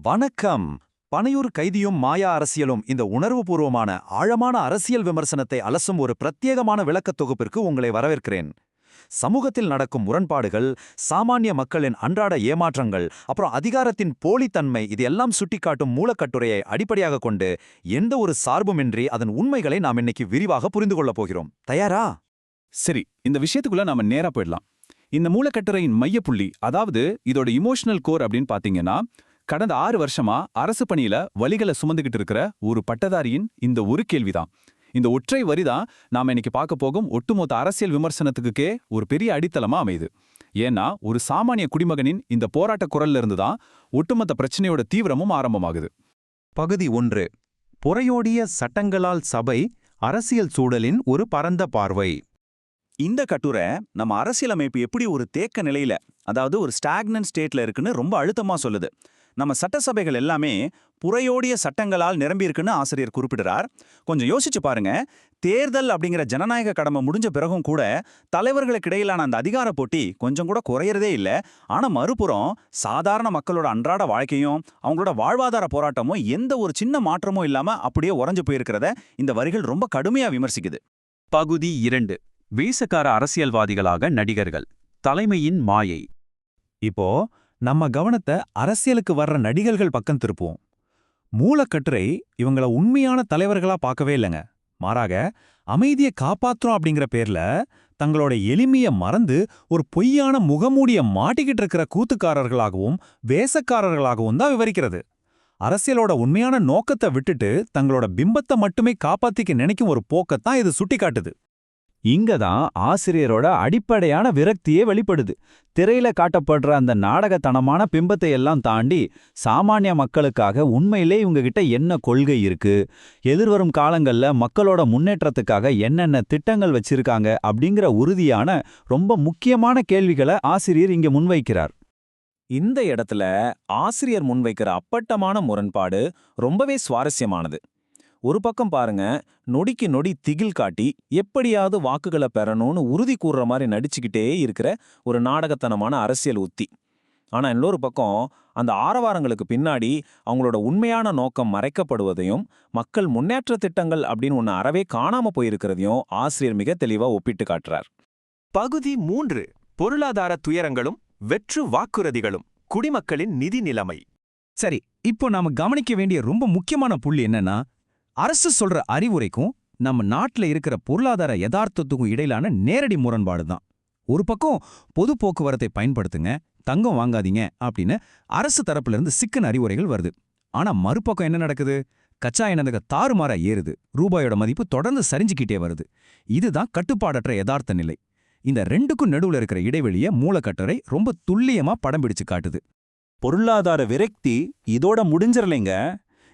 வணக்கம். பனையூர் கைதியும் மாயா அரசியலும் இந்த உணர்வுபூர்வமான ஆழமான அரசியல் விமர்சனத்தை அலசும் ஒரு பிரத்யேகமான விளக்கத் தொகுப்பிற்கு உங்களை வரவேற்கிறேன். சமூகத்தில் நடக்கும் முரண்பாடுகள், சாமானிய மக்களின் அன்றாட ஏமாற்றங்கள், அப்புறம் அதிகாரத்தின் போலித்தன்மை இது எல்லாம் சுட்டிக்காட்டும் மூலக்கட்டுரையை அடிப்படையாக கொண்டு எந்த ஒரு சார்புமின்றி அதன் உண்மைகளை நாம் இன்னைக்கு விரிவாக புரிந்து கொள்ளப் போகிறோம். தயாரா? சரி, இந்த விஷயத்துக்குள்ள நாம நேரா போயிடலாம். இந்த மூலக்கட்டுரையின் மையப்புள்ளி, அதாவது இதோட இமோஷனல் கோர் அப்படின்னு பாத்தீங்கன்னா, கடந்த 6 வருஷமா அரசு பணியில வலிகளை சுமந்துகிட்டு இருக்கிற ஒரு பட்டதாரியின் இந்த ஒரு கேள்விதான். இந்த ஒற்றை வரிதான் நாம இன்னைக்கு பார்க்க போகும் ஒட்டுமொத்த அரசியல் விமர்சனத்துக்கே ஒரு பெரிய அடித்தளமா அமையுது. ஏன்னா ஒரு சாமானிய குடிமகனின் இந்த போராட்ட குரல்ல இருந்துதான் ஒட்டுமொத்த பிரச்சனையோட தீவிரமும் ஆரம்பமாகுது. பகுதி 1. புறையோடிய சட்டங்களால் சபை, அரசியல் சூழலின் ஒரு பரந்த பார்வை. இந்த கட்டுரை நம்ம அரசியலமைப்பு எப்படி ஒரு தேக்க நிலையில, அதாவது ஒரு ஸ்டாக்னன்ட் ஸ்டேட்ல இருக்குன்னு ரொம்ப அழுத்தமா சொல்லுது. நம்ம சட்டசபைகள் எல்லாமே புறையோடிய சட்டங்களால் நிரம்பியிருக்குன்னு ஆசிரியர் குறிப்பிடுறார். கொஞ்சம் யோசிச்சு பாருங்க. தேர்தல் அப்படிங்கிற ஜனநாயக கடமை முடிஞ்ச பிறகும் கூட தலைவர்களுக்கு இடையிலான அந்த அதிகார போட்டி கொஞ்சம் கூட குறையறதே இல்லை. ஆனா மறுபுறம் சாதாரண மக்களோட அன்றாட வாழ்க்கையும் அவங்களோட வாழ்வாதார போராட்டமும் எந்த ஒரு சின்ன மாற்றமும் இல்லாம அப்படியே உறைஞ்சு போயிருக்கிறத இந்த வரிகள் ரொம்ப கடுமையா விமர்சிக்குது. பகுதி 2. வீசக்கார அரசியல்வாதிகளாக நடிகர்கள், தலைமையின் மாயை. இப்போ நம்ம கவனத்தை அரசியலுக்கு வர்ற நடிகர்கள் பக்கம் திருப்புவோம். மூலக்கட்டுரை இவங்கள உண்மையான தலைவர்களா பார்க்கவே இல்லைங்க. மாறாக அமைதியை காப்பாத்துறோம் அப்படிங்கிற பேர்ல தங்களோட எளிமைய மறந்து ஒரு பொய்யான முகமூடிய மாட்டிக்கிட்டு இருக்கிற கூத்துக்காரர்களாகவும் வேசக்காரர்களாகவும் தான் விவரிக்கிறது. அரசியலோட உண்மையான நோக்கத்தை விட்டுட்டு தங்களோட பிம்பத்தை மட்டுமே காப்பாத்திக்க நினைக்கும் ஒரு போக்கத்தான் இது சுட்டிக்காட்டுது. இங்கதான் ஆசிரியரோட அடிப்படையான விரக்தியே வெளிப்படுது. திரையில காட்டப்படுற அந்த நாடகத்தனமான பிம்பத்தை எல்லாம் தாண்டி சாமானிய மக்களுக்காக உண்மையிலே இவங்ககிட்ட என்ன கொள்கை இருக்கு, எதிர்வரும் காலங்கள்ல மக்களோட முன்னேற்றத்துக்காக என்னென்ன திட்டங்கள் வச்சிருக்காங்க அப்படிங்கிற உறுதியான ரொம்ப முக்கியமான கேள்விகளை ஆசிரியர் இங்க முன்வைக்கிறார். இந்த இடத்துல ஆசிரியர் முன்வைக்கிற அப்பட்டமான முரண்பாடு ரொம்பவே சுவாரஸ்யமானது. ஒரு பக்கம் பாருங்க, நொடிக்கு நொடி திகில் காட்டி எப்படியாவது வாக்குகளை பெறணும்னு உறுதி கூறுற மாதிரி நடிச்சுக்கிட்டே இருக்கிற ஒரு நாடகத்தனமான அரசியல் உத்தி. ஆனா இன்னொரு பக்கம் அந்த ஆரவாரங்களுக்கு பின்னாடி அவங்களோட உண்மையான நோக்கம் மறைக்கப்படுவதையும் மக்கள் முன்னேற்ற திட்டங்கள் அப்படின்னு ஒன்று அறவே காணாம போயிருக்கிறதையும் ஆசிரியர் மிக தெளிவா ஒப்பிட்டு காட்டுறார். பகுதி 3. பொருளாதார துயரங்களும் வெற்று வாக்குறுதிகளும், குடிமக்களின் நிதி நிலைமை. சரி, இப்போ நாம கவனிக்க வேண்டிய ரொம்ப முக்கியமான புள்ளி என்னன்னா, அரசு சொல்ற அறிவுரைக்கும் நம்ம நாட்டுல இருக்கிற பொருளாதார யதார்த்தத்துக்கும் இடையிலான நேரடி முரண்பாடு தான். ஒரு பக்கம் பொது போக்குவரத்தை பயன்படுத்துங்க, தங்கம் வாங்காதீங்க அப்படின்னு அரசு தரப்புல இருந்து சிக்கன அறிவுரைகள் வருது. ஆனா மறுபக்கம் என்ன நடக்குது? கச்சா எண்ணெய் தாறுமாறா ஏறுது, ரூபாயோட மதிப்பு தொடர்ந்து சரிஞ்சுக்கிட்டே வருது. இதுதான் கட்டுப்பாடற்ற யதார்த்த நிலை. இந்த ரெண்டுக்கும் நடுவுல இருக்கிற இடைவெளிய மூலக்கட்டுரை ரொம்ப துல்லியமா படம் பிடிச்சு காட்டுது. பொருளாதார விரக்தி இதோட முடிஞ்சிரலைங்க.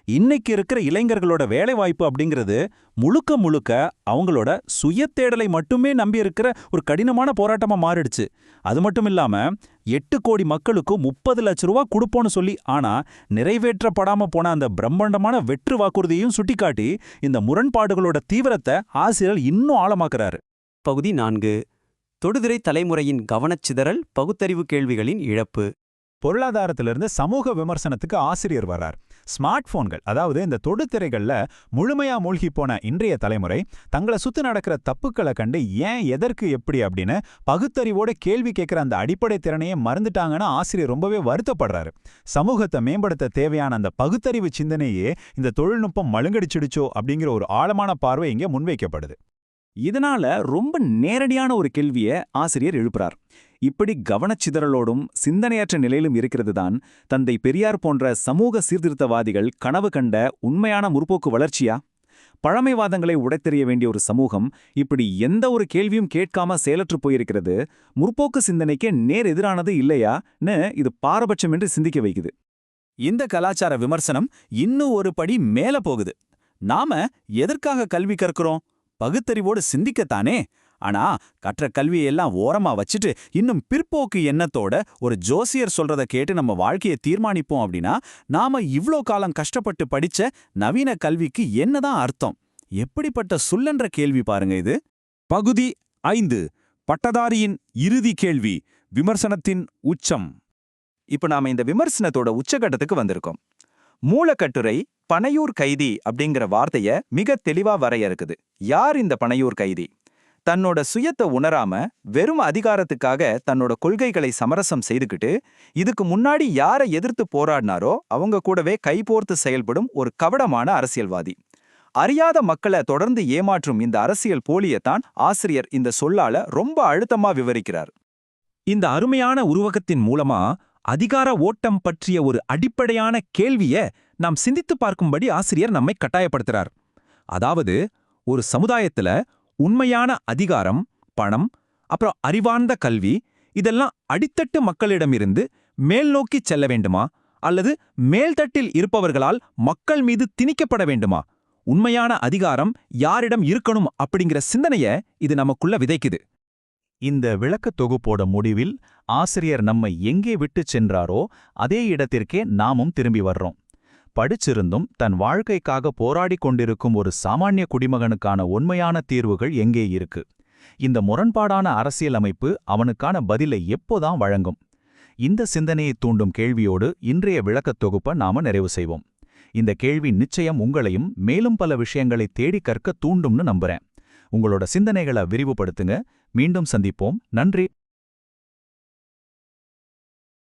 இன்னைக்கு இருக்கிற இளைஞர்களோட வேலைவாய்ப்பு அப்படிங்கிறது முழுக்க முழுக்க அவங்களோட சுயத்தேடலை மட்டுமே நம்பி இருக்கிற ஒரு கடினமான போராட்டமா மாறிடுச்சு. அது மட்டும் இல்லாம 8 கோடி மக்களுக்கும் 30 லட்ச ரூபா கொடுப்போன்னு சொல்லி ஆனா நிறைவேற்றப்படாம போன அந்த பிரம்மாண்டமான வெற்று வாக்குறுதியையும் சுட்டிக்காட்டி இந்த முரண்பாடுகளோட தீவிரத்தை ஆசிரியர் இன்னும் ஆழமாக்குறாரு. பகுதி 4. தொடுதிரை தலைமுறையின் கவனச்சிதறல், பகுத்தறிவு கேள்விகளின் இழப்பு. பொருளாதாரத்திலிருந்து சமூக விமர்சனத்துக்கு ஆசிரியர் வர்றார். ஸ்மார்ட் போன்கள், அதாவது இந்த தொடுதிரைகள்ல முழுமையா மூழ்கி போன இன்றைய தலைமுறை தங்களை சுத்தி நடக்கிற தப்புக்களை கண்டு ஏன், எதற்கு, எப்படி அப்படின்னு பகுத்தறிவோட கேள்வி கேட்கிற அந்த அடிப்படை திறனையே மறந்துட்டாங்கன்னு ஆசிரியர் ரொம்பவே வருத்தப்படுறாரு. சமூகத்தை மேம்படுத்த தேவையான அந்த பகுத்தறிவு சிந்தனையே இந்த தொழில்நுட்பம் மழுங்கடிச்சிடுச்சோ அப்படிங்கிற ஒரு ஆழமான பார்வை இங்கே முன்வைக்கப்படுது. இதனால ரொம்ப நேரடியான ஒரு கேள்வியை ஆசிரியர் எழுப்புறார். இப்படி கவனச்சிதறலோடும் சிந்தனையற்ற நிலையிலும் இருக்கிறது தான் தந்தை பெரியார் போன்ற சமூக சீர்திருத்தவாதிகள் கனவு கண்ட உண்மையான முற்போக்கு வளர்ச்சியா? பழமைவாதங்களை உடைத்தெறிய வேண்டிய ஒரு சமூகம் இப்படி எந்த ஒரு கேள்வியும் கேட்காம செயலற்று போயிருக்கிறது முற்போக்கு சிந்தனைக்கு நேர் எதிரானது இல்லையான்னு இது பாரபட்சமின்றி சிந்திக்க வைக்குது. இந்த கலாச்சார விமர்சனம் இன்னும் ஒரு படி மேல போகுது. நாம எதற்காக கல்வி கற்கிறோம்? பகுத்தறிவோடு சிந்திக்கத்தானே. ஆனா கற்ற கல்வியெல்லாம் ஓரமா வச்சுட்டு இன்னும் பிற்போக்கு எண்ணத்தோட ஒரு ஜோசியர் சொல்றத கேட்டு நம்ம வாழ்க்கையை தீர்மானிப்போம் அப்படின்னா நாம இவ்ளோ காலம் கஷ்டப்பட்டு படிச்ச நவீன கல்விக்கு என்னதான் அர்த்தம்? எப்படிப்பட்ட சொல்லன்ற கேள்வி பாருங்க இது. பகுதி 5. பட்டதாரியின் இறுதி கேள்வி, விமர்சனத்தின் உச்சம். இப்ப நாம இந்த விமர்சனத்தோட உச்சகட்டத்துக்கு வந்திருக்கோம். மூலக்கட்டுரை பனையூர் கைதி அப்படிங்கிற வார்த்தைய மிக தெளிவா வரையறுக்குது. யார் இந்த பனையூர் கைதி? தன்னோட சுயத்தை உணராம வெறும் அதிகாரத்துக்காக தன்னோட கொள்கைகளை சமரசம் செய்துக்கிட்டு இதுக்கு முன்னாடி யாரை எதிர்த்து போராடினாரோ அவங்க கூடவே கைபோர்த்து செயல்படும் ஒரு கவடமான அரசியல்வாதி. அறியாத மக்களை தொடர்ந்து ஏமாற்றும் இந்த அரசியல் போலியத்தான் ஆசிரியர் இந்த சொல்லால ரொம்ப அழுத்தமா விவரிக்கிறார். இந்த அருமையான உருவகத்தின் மூலமா அதிகார ஓட்டம் பற்றிய ஒரு அடிப்படையான கேள்விய நாம் சிந்தித்துப் பார்க்கும்படி ஆசிரியர் நம்மை கட்டாயப்படுத்துறார். அதாவது, ஒரு சமுதாயத்துல உண்மையான அதிகாரம், பணம், அப்புறம் அறிவார்ந்த கல்வி இதெல்லாம் அடித்தட்டு மக்களிடமிருந்து மேல் நோக்கிச் செல்ல வேண்டுமா, அல்லது மேல்தட்டில் இருப்பவர்களால் மக்கள் மீது திணிக்கப்பட வேண்டுமா? உண்மையான அதிகாரம் யாரிடம் இருக்கணும் அப்படிங்கிற சிந்தனைய இது நமக்குள்ள விதைக்குது. இந்த விளக்கத் தொகுப்போட முடிவில் ஆசிரியர் நம்மை எங்கே விட்டுச் சென்றாரோ அதே இடத்திற்கே நாமும் திரும்பி வர்றோம். படிச்சிருந்தும் தன் வாழ்க்கைக்காக போராடிக் கொண்டிருக்கும் ஒரு சாமானிய குடிமகனுக்கான உண்மையான தீர்வுகள் எங்கே இருக்கு? இந்த முரண்பாடான அரசியல் அமைப்பு அவனுக்கான பதிலை எப்போதான் வழங்கும்? இந்த சிந்தனையை தூண்டும் கேள்வியோடு இன்றைய விளக்கத் தொகுப்பை நாம நிறைவு செய்வோம். இந்த கேள்வி நிச்சயம் உங்களையும் மேலும் பல விஷயங்களை தேடி கற்க தூண்டும்னு நம்புறேன். உங்களோட சிந்தனைகளை விரிவுபடுத்துங்க. மீண்டும் சந்திப்போம். நன்றி.